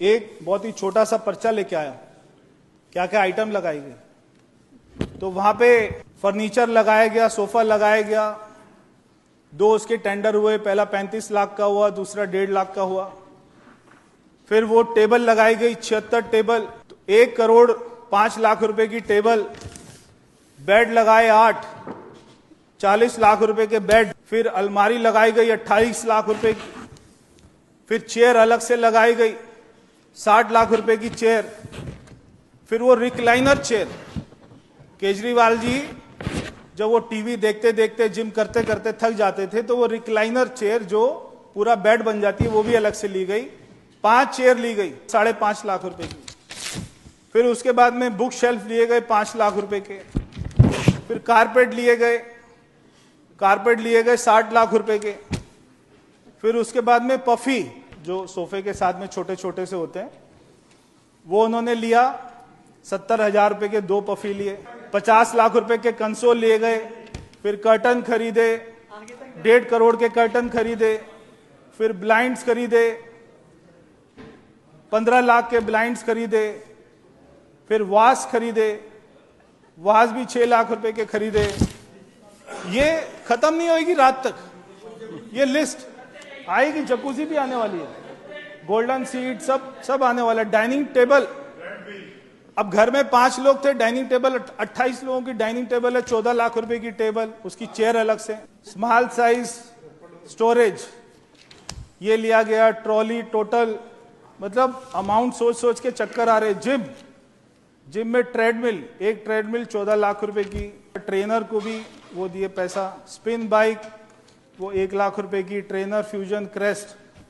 एक बहुत ही छोटा सा पर्चा लेके आया, क्या क्या आइटम लगाई गई। तो वहां पे फर्नीचर लगाया गया, सोफा लगाया गया, दो उसके टेंडर हुए, पहला 35 लाख का हुआ, दूसरा 1.5 लाख का हुआ। फिर वो टेबल लगाई गई 76 टेबल, तो 1 करोड़ 5 लाख रुपए की टेबल। बेड लगाए 8, 40 लाख रुपए के बेड। फिर अलमारी लगाई गई 28 लाख रुपए की। फिर चेयर अलग से लगाई गई 60 लाख रुपए की चेयर। फिर वो रिक्लाइनर चेयर, केजरीवाल जी जब वो टीवी देखते देखते जिम करते करते थक जाते थे, तो वो रिक्लाइनर चेयर जो पूरा बेड बन जाती है वो भी अलग से ली गई। 5 चेयर ली गई 5.5 लाख रुपए की। फिर उसके बाद में बुक शेल्फ लिए गए 5 लाख रुपए के। फिर कारपेट लिए गए 60 लाख रुपए के। फिर उसके बाद में पफी, जो सोफे के साथ में छोटे छोटे से होते हैं, वो उन्होंने लिया 70,000 रुपए के 2 पफी लिए। 50 लाख रुपए के कंसोल लिए गए। फिर कर्टन खरीदे, 1.5 करोड़ के कर्टन खरीदे। फिर ब्लाइंड्स खरीदे, 15 लाख के ब्लाइंड्स खरीदे। फिर वास खरीदे, वास भी 6 लाख रुपए के खरीदे। ये खत्म नहीं होगी रात तक, ये लिस्ट आएगी। जकूजी भी आने वाली है, गोल्डन सीट सब आने वाला है। डाइनिंग टेबल, अब घर में 5 लोग थे, डाइनिंग टेबल 28 लोगों की डाइनिंग टेबल है, 14 लाख रुपए की टेबल, उसकी चेयर अलग से। स्मॉल साइज स्टोरेज ये लिया गया, ट्रॉली, टोटल मतलब अमाउंट सोच सोच के चक्कर आ रहे। जिम में ट्रेडमिल, एक ट्रेडमिल 14 लाख रुपए की। ट्रेनर को भी वो दिए पैसा। स्पिन बाइक वो 1 लाख रुपए की। ट्रेनर फ्यूजन क्रेस्ट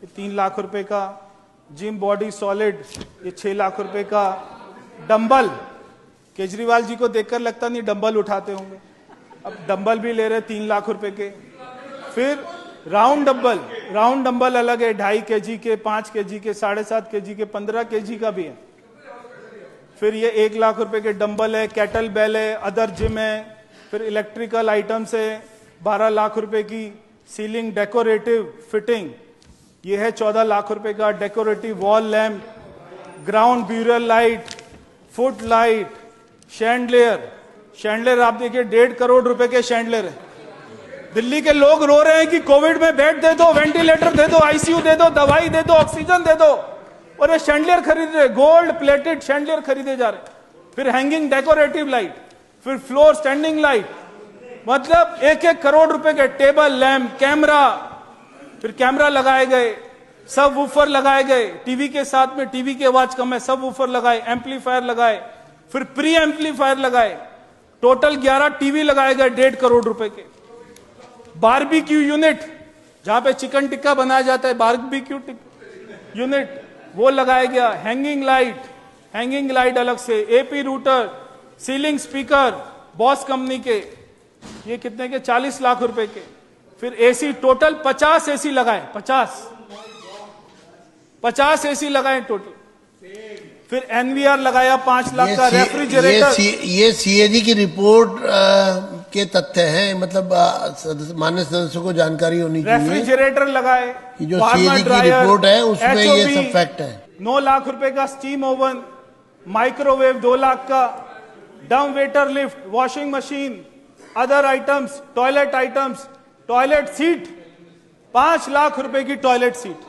3 लाख रुपए का। जिम बॉडी सॉलिड ये 6 लाख रुपए का। डंबल, केजरीवाल जी को देखकर लगता नहीं डंबल उठाते होंगे, अब डंबल भी ले रहे 3 लाख रुपए के। फिर राउंड डंबल अलग है, 2.5 kg के, 5 kg के, 7.5 kg के, 15 kg का भी है। फिर ये 1 लाख रुपए के डंबल है, कैटल बेल है, अदर जिम है। फिर इलेक्ट्रिकल आइटम्स है 12 लाख रुपए की। सीलिंग डेकोरेटिव फिटिंग ये है 14 लाख रुपए का। Decorative wall lamp, ground burial light, foot light, chandelier आप देखिए 1.5 करोड़ रुपए के शैंडलियर है। दिल्ली के लोग रो रहे हैं कि कोविड में बेड दे दो, वेंटिलेटर दे दो, आईसीयू दे दो, दवाई दे दो, ऑक्सीजन दे दो, और ये शैंडलियर खरीद रहे, गोल्ड प्लेटेड शैंडलियर खरीदे जा रहे। फिर हैंगिंग डेकोरेटिव लाइट, फिर फ्लोर स्टैंडिंग लाइट, मतलब 1-1 करोड़ रुपए के टेबल लैम्प, कैमरा। फिर कैमरा लगाए गए, सब वूफर लगाए गए, टीवी के साथ में, टीवी की आवाज कम है, सब वूफर लगाए, एम्पलीफायर लगाए, फिर प्री एम्पलीफायर लगाए। टोटल 11 टीवी लगाए गए 1.5 करोड़ रुपए के। बारबेक्यू यूनिट, जहां पे चिकन टिक्का बनाया जाता है, बारबेक्यू यूनिट वो लगाया गया। हैंगिंग लाइट अलग से। AP router, ceiling speaker boss company के, ये कितने के? 40 लाख रुपए के। फिर एसी, टोटल 50 एसी लगाए, 50 एसी लगाए टोटल। फिर एनवीआर लगाया 5 लाख का। रेफ्रिजरेटर, ये सीएजी की रिपोर्ट के तथ्य हैं, मतलब माननीय सदस्यों को जानकारी होनी चाहिए। रेफ्रिजरेटर लगाए, जो सीएजी की रिपोर्ट है उसमें ये सब फैक्ट है। 9 लाख रुपए का स्टीम ओवन, माइक्रोवेव 2 लाख का, dumbwaiter lift, washing machine, other items, toilet items, toilet seat 5 lakh रुपए की टॉयलेट सीट।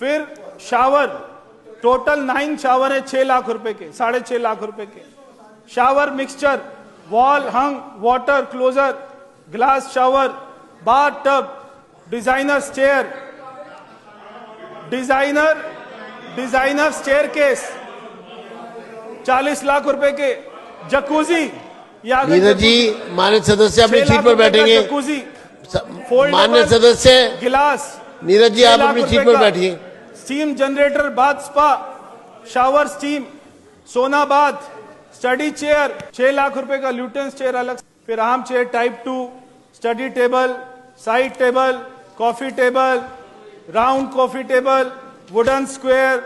फिर शावर, टोटल 9 शावर है 6 लाख रुपए के, 6.5 लाख रुपए के। Shower mixture, wall hung water closet, glass shower, bathtub, designer chair, designer staircase 40 lakh रुपए के। जकूजी, नीरज जी माननीय सदस्य अपनी सीट पर बैठेंगे। जकूजी, माननीय सदस्य गिलास, नीरज जी आप अपनी सीट पर बैठिए। Steam generator, bath spa, shower steam, सोना बाथ, स्टडी चेयर 6 लाख रुपए का। ल्यूटेंस चेयर अलग। फिर arm chair type 2, study table, side table, coffee table, round coffee table, wooden square,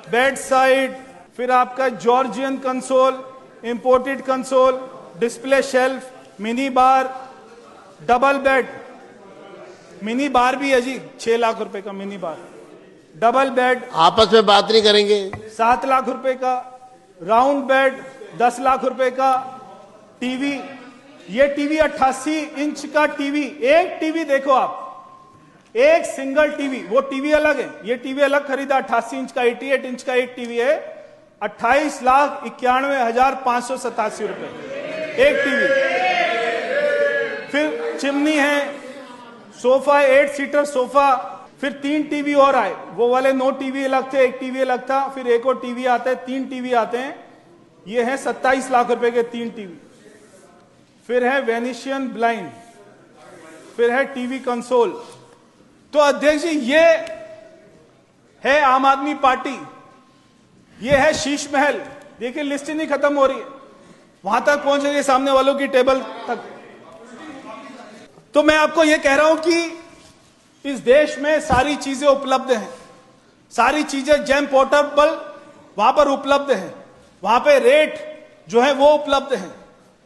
bed side. फिर आपका Georgian console, imported console, display shelf, mini bar, double bed, mini bar भी है जी 6 लाख रुपए का मिनी बार। डबल बेड आपस में बात नहीं करेंगे। 7 लाख रुपए का, राउंड बेड 10 लाख रुपए का, टीवी, ये टीवी 88 इंच का टीवी, एक टीवी देखो आप, एक सिंगल टीवी, वो टीवी अलग है, ये टीवी अलग खरीदा 88 इंच का, 88 इंच का एक टीवी है, 28,91,587 रुपए एक टीवी। फिर चिमनी है, सोफा 8 सीटर सोफा, फिर 3 टीवी और आए, वो वाले 9 टीवी अलग थे, एक टीवी अलग था, फिर एक और टीवी आता है, 3 टीवी आते हैं, ये है 27 लाख रुपए के 3 टीवी। फिर है वेनिशियन ब्लाइंड, फिर है टीवी कंसोल। तो अध्यक्ष जी, ये है आम आदमी पार्टी, ये है शीश महल। देखिए लिस्ट ही नहीं खत्म हो रही है, वहां तक पहुंच रही है सामने वालों की टेबल तक। तो मैं आपको यह कह रहा हूं कि इस देश में सारी चीजें उपलब्ध हैं, सारी चीजें जेम पोर्टेबल वहां पर उपलब्ध हैं, वहां पे रेट जो है वो उपलब्ध है,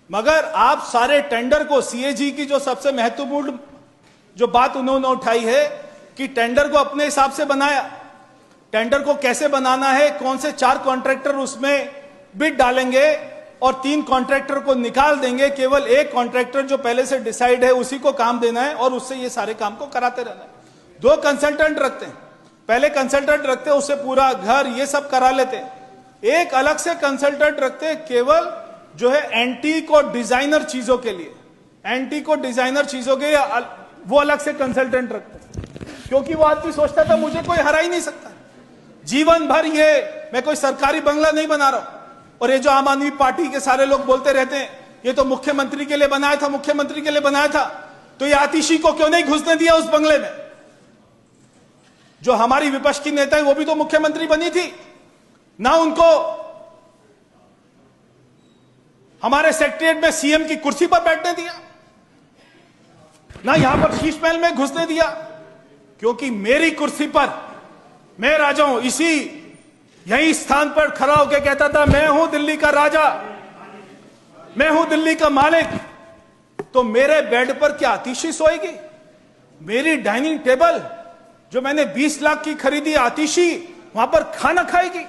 मगर आप सारे टेंडर को, सीएजी की जो सबसे महत्वपूर्ण जो बात उन्होंने उठाई है कि टेंडर को अपने हिसाब से बनाया, टेंडर को कैसे बनाना है, कौन से 4 कॉन्ट्रैक्टर उसमें बिड डालेंगे और 3 कॉन्ट्रैक्टर को निकाल देंगे, केवल एक कॉन्ट्रैक्टर जो पहले से डिसाइड है उसी को काम देना है और उससे ये सारे काम को कराते रहना है। 2 कंसल्टेंट रखते हैं, पहले कंसल्टेंट रखते हैं, उससे पूरा घर ये सब करा लेते हैं, एक अलग से कंसल्टेंट रखते हैं केवल जो है एंटीक और डिजाइनर चीजों के लिए, एंटीक और डिजाइनर चीजों के लिए वो अलग से कंसल्टेंट रखते हैं, क्योंकि वो आदमी सोचता था मुझे कोई हरा ही नहीं सकता, जीवन भर ये मैं कोई सरकारी बंगला नहीं बना रहा हूं। और ये जो आम आदमी पार्टी के सारे लोग बोलते रहते हैं ये तो मुख्यमंत्री के लिए बनाया था, मुख्यमंत्री के लिए बनाया था, तो ये आतिशी को क्यों नहीं घुसने दिया उस बंगले में? जो हमारी विपक्ष की नेता है वो भी तो मुख्यमंत्री बनी थी ना, उनको हमारे सेक्रेटरिएट में सीएम की कुर्सी पर बैठने दिया, ना यहां पर शीश महल में घुसने दिया, क्योंकि मेरी कुर्सी पर मैं राजा हूं। यही स्थान पर खड़ा होकर कहता था मैं हूं दिल्ली का राजा, मैं हूं दिल्ली का मालिक। तो मेरे बेड पर क्या आतिशी सोएगी? मेरी डाइनिंग टेबल जो मैंने 20 लाख की खरीदी, आतिशी वहां पर खाना खाएगी?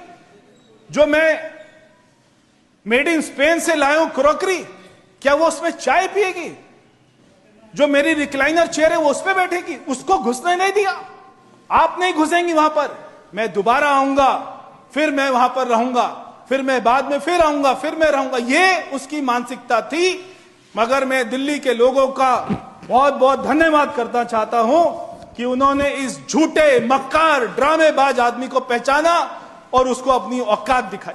जो मैं मेड इन स्पेन से लाया हूं क्रॉकरी, क्या वो उसमें चाय पिएगी? जो मेरी रिक्लाइनर चेयर है वो उस पर बैठेगी? उसको घुसने नहीं दिया। आप नहीं घुसेंगी वहां पर, मैं दोबारा आऊंगा, फिर मैं वहां पर रहूंगा, फिर मैं बाद में फिर आऊंगा, फिर मैं रहूंगा, ये उसकी मानसिकता थी। मगर मैं दिल्ली के लोगों का बहुत बहुत धन्यवाद करना चाहता हूं कि उन्होंने इस झूठे, मक्कार, ड्रामेबाज आदमी को पहचाना और उसको अपनी औकात दिखाई।